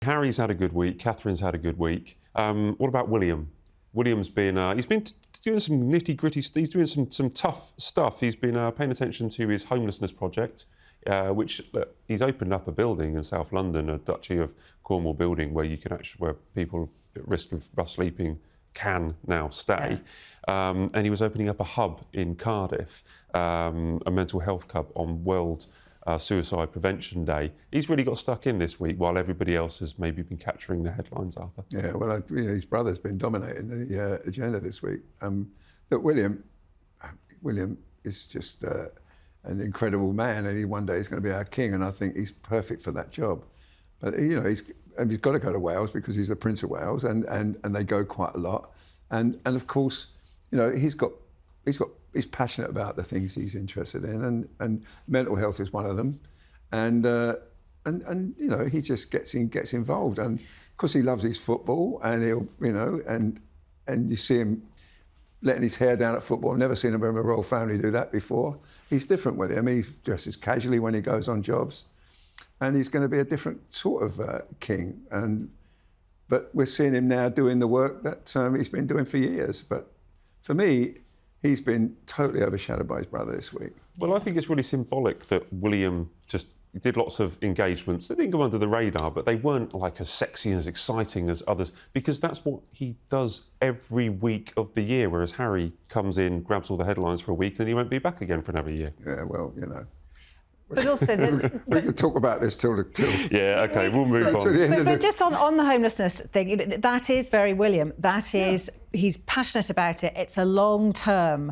Harry's had a good week. Catherine's had a good week. What about William? William's been doing some nitty-gritty. He's doing some tough stuff. He's been paying attention to his homelessness project, which he's opened up a building in South London, a Duchy of Cornwall building, where where people at risk of rough sleeping can now stay. Yeah. And he was opening up a hub in Cardiff, a mental health hub on World Suicide Prevention Day. He's really got stuck in this week while everybody else has maybe been capturing the headlines, Arthur. Yeah, well, his brother's been dominating the agenda this week. Look, William is just an incredible man, and one day he's going to be our king, and I think he's perfect for that job. But he's got to go to Wales because he's the Prince of Wales, and they go quite a lot. And of course, he's passionate about the things he's interested in, and mental health is one of them. And he just gets involved, and of course he loves his football, and he'll and you see him letting his hair down at football. I've never seen a member of the royal family do that before. He's different with him. He dresses casually when he goes on jobs, and he's going to be a different sort of king. But we're seeing him now doing the work that he's been doing for years. But for me, he's been totally overshadowed by his brother this week. Well, I think it's really symbolic that William just did lots of engagements. They didn't go under the radar, but they weren't like as sexy and as exciting as others, because that's what he does every week of the year, whereas Harry comes in, grabs all the headlines for a week, and he won't be back again for another year. Yeah, well, But also, we can talk about this till yeah, OK, we'll move on. But just on the homelessness thing, that is very William. That is, he's passionate about it. It's a long-term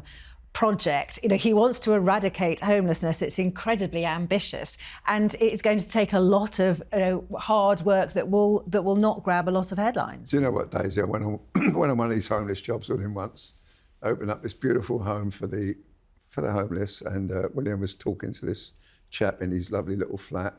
project. He wants to eradicate homelessness. It's incredibly ambitious, and it's going to take a lot of hard work that will not grab a lot of headlines. Do you know what, Daisy? I went on one of these homeless jobs with him once, opened up this beautiful home for the homeless, and William was talking to this chap in his lovely little flat,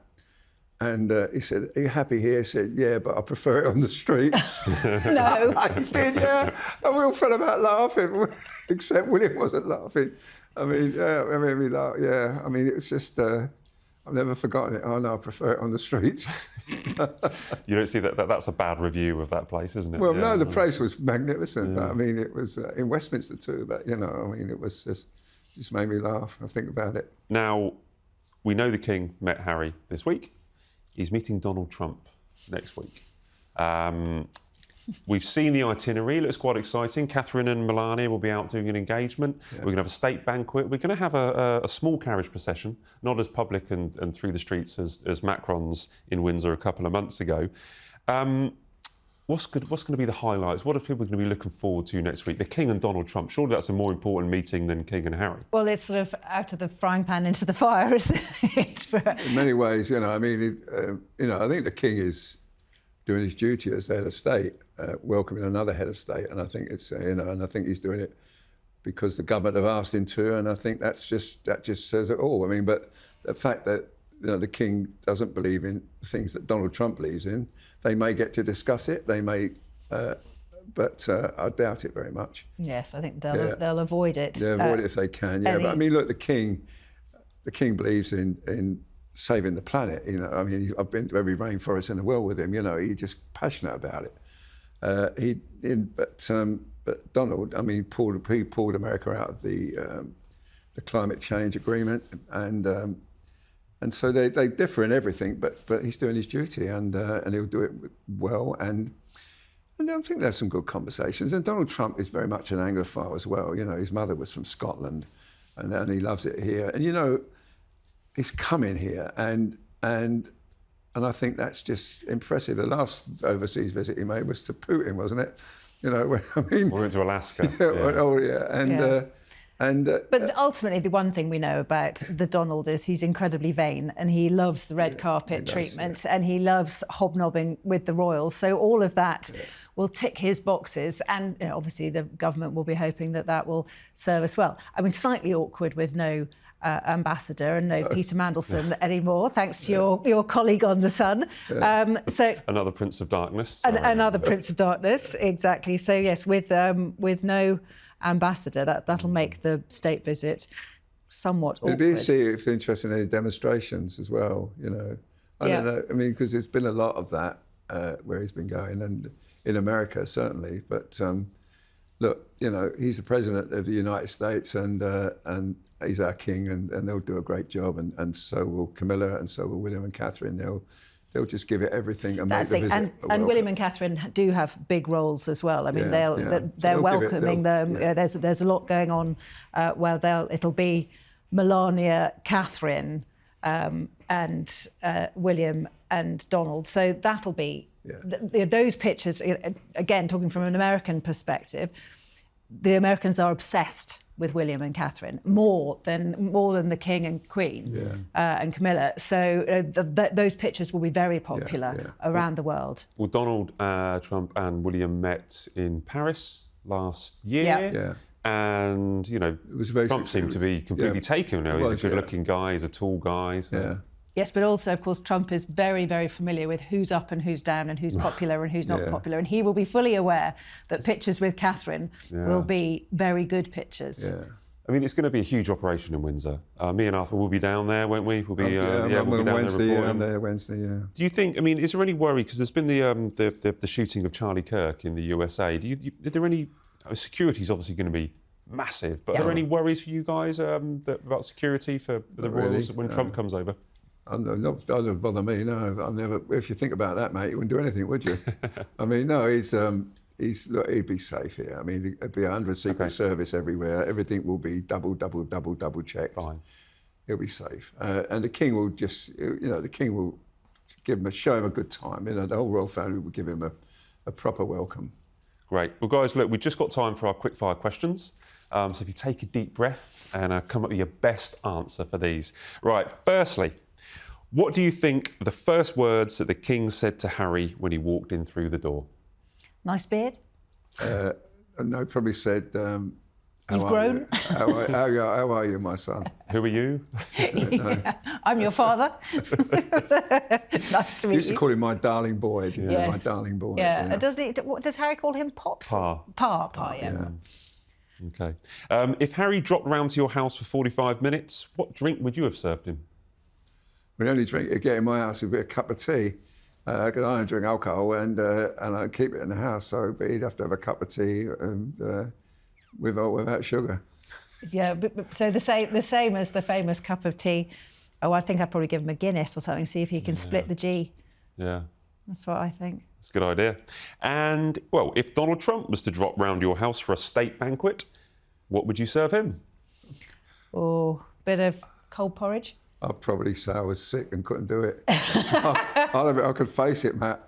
and he said, "Are you happy here?" I said, "Yeah, but I prefer it on the streets." No. He did, yeah. And we all fell about laughing, except William wasn't laughing. I mean, yeah, I mean, we laughed, yeah. I mean, it was just, I've never forgotten it. Oh, no, I prefer it on the streets. You don't see that's a bad review of that place, isn't it? Well, yeah. No, the place was magnificent, Yeah. but I mean, it was in Westminster too, but, I mean, it was just made me laugh. I think about it. Now, we know the King met Harry this week. He's meeting Donald Trump next week. We've seen the itinerary. It looks quite exciting. Catherine and Melania will be out doing an engagement. Yeah. We're going to have a state banquet. We're going to have a small carriage procession, not as public and through the streets as Macron's in Windsor a couple of months ago. What's going to be the highlights? What are people going to be looking forward to next week? The King and Donald Trump. Surely that's a more important meeting than King and Harry. Well, it's sort of out of the frying pan into the fire, isn't it? In many ways, I mean, I think the King is doing his duty as the head of state, welcoming another head of state, and I think it's, and I think he's doing it because the government have asked him to, and I think that just says it all. I mean, but the fact that the King doesn't believe in things that Donald Trump believes in, they may get to discuss it. They may, but I doubt it very much. Yes, I think they'll avoid it. Yeah, avoid it if they can. Yeah, but I mean, look, the King believes in saving the planet. I mean, I've been to every rainforest in the world with him. He's just passionate about it. But Donald, I mean, he pulled America out of the climate change agreement, and so they differ in everything, but he's doing his duty, and he'll do it well, and I think there's some good conversations. And Donald Trump is very much an Anglophile as well. His mother was from Scotland, and he loves it here. And he's coming here, and I think that's just impressive. The last overseas visit he made was to Putin, wasn't it? I mean, we went to Alaska. But ultimately, the one thing we know about the Donald is he's incredibly vain, and he loves the red carpet treatment, and he loves hobnobbing with the royals. So all of that will tick his boxes, and obviously the government will be hoping that will serve us well. I mean, slightly awkward with no ambassador and no Peter Mandelson anymore, thanks to your colleague on The Sun. So another Prince of Darkness. Another Prince of Darkness, exactly. So yes, with no ambassador, that'll make the state visit somewhat awkward. It'd be see if they're interested in any demonstrations as well. I don't know. I mean, because there's been a lot of that, where he's been going, and in America certainly. But look, you know, he's the president of the United States, and he's our king, and they'll do a great job, and so will Camilla, and so will William and Catherine. They'll just give it everything and make the visit. And William and Catherine do have big roles as well. I mean, they're welcoming them. You know, there's a lot going on. It'll be Melania, Catherine, and William and Donald. So that'll be those pictures. Again, talking from an American perspective, the Americans are obsessed with William and Catherine more than the King and Queen and Camilla. So those pictures will be very popular around the world. Well, Donald Trump and William met in Paris last year. Yeah. And, you know, Trump seemed to be completely taken. You know, he's a good-looking guy, he's a tall guy. So. Yeah. Yes, but also, of course, Trump is very, very familiar with who's up and who's down and who's popular and who's not popular. And he will be fully aware that pictures with Catherine will be very good pictures. Yeah. I mean, it's going to be a huge operation in Windsor. Me and Arthur will be down there, won't we? We'll be, we'll be down Wednesday, there reporting. Wednesday, yeah. Do you think, I mean, is there any worry, because there's been the shooting of Charlie Kirk in the USA. Are there any, security's obviously going to be massive, but are there any worries for you guys about security for the royals when Trump comes over? That doesn't bother me. No, I've never. If you think about that, mate, you wouldn't do anything, would you? I mean, no, look, he'd be safe here. I mean, there'd be 100 Secret Service everywhere. Everything will be double checked. Fine. He'll be safe, and the king will just, you know, the king will show him a good time. You know, the whole royal family will give him a proper welcome. Great. Well, guys, look, we've just got time for our quickfire questions. So if you take a deep breath and come up with your best answer for these. Right. Firstly, what do you think the first words that the king said to Harry when he walked in through the door? Nice beard. No, probably said, You've grown. How are you, my son? Who are you? I'm your father. Nice to meet you. Used to call him my darling boy. My darling boy. Yeah. Does Harry call him Pops? Pa. Pa, yeah. Okay. If Harry dropped round to your house for 45 minutes, what drink would you have served him? We only get in my house would be a cup of tea, because I don't drink alcohol and I keep it in the house. So, but he'd have to have a cup of tea and without sugar. Yeah, so the same as the famous cup of tea. Oh, I think I'd probably give him a Guinness or something. See if he can split the G. Yeah, that's what I think. That's a good idea. And well, if Donald Trump was to drop round your house for a state banquet, what would you serve him? Oh, bit of cold porridge. I'd probably say I was sick and couldn't do it. I could face it, Matt.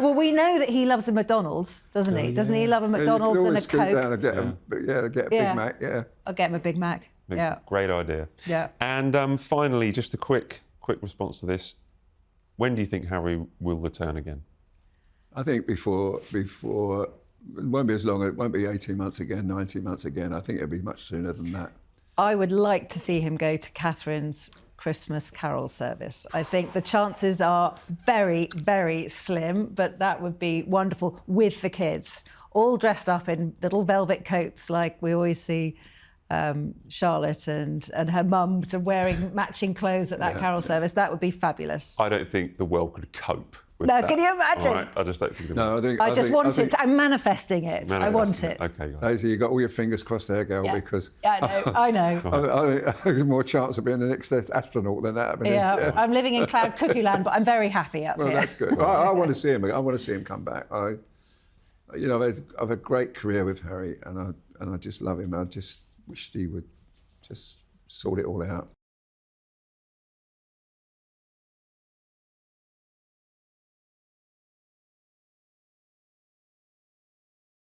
Well, we know that he loves a McDonald's, doesn't he? Doesn't he love a McDonald's and a Coke? Down and get a Big Mac, I'll get him a Big Mac, Great idea. Yeah. And finally, just a quick response to this. When do you think Harry will return again? I think before it won't be as long, it won't be 18 months again, 19 months again. I think it'll be much sooner than that. I would like to see him go to Catherine's Christmas carol service. I think the chances are very, very slim, but that would be wonderful with the kids, all dressed up in little velvet coats like we always see Charlotte and her mum sort of wearing matching clothes at that carol service. That would be fabulous. I don't think the world could cope with that. Can you imagine? Right, I just don't think. I'm manifesting it. I want it. Okay, guys. Daisy, you got all your fingers crossed there, girl, because I know. I think there's more chance of being the next astronaut than that. I'm living in cloud cuckoo land, but I'm very happy up here. Well, that's good. I want to see him. I want to see him come back. I've had a great career with Harry, and I just love him. I just wished he would just sort it all out.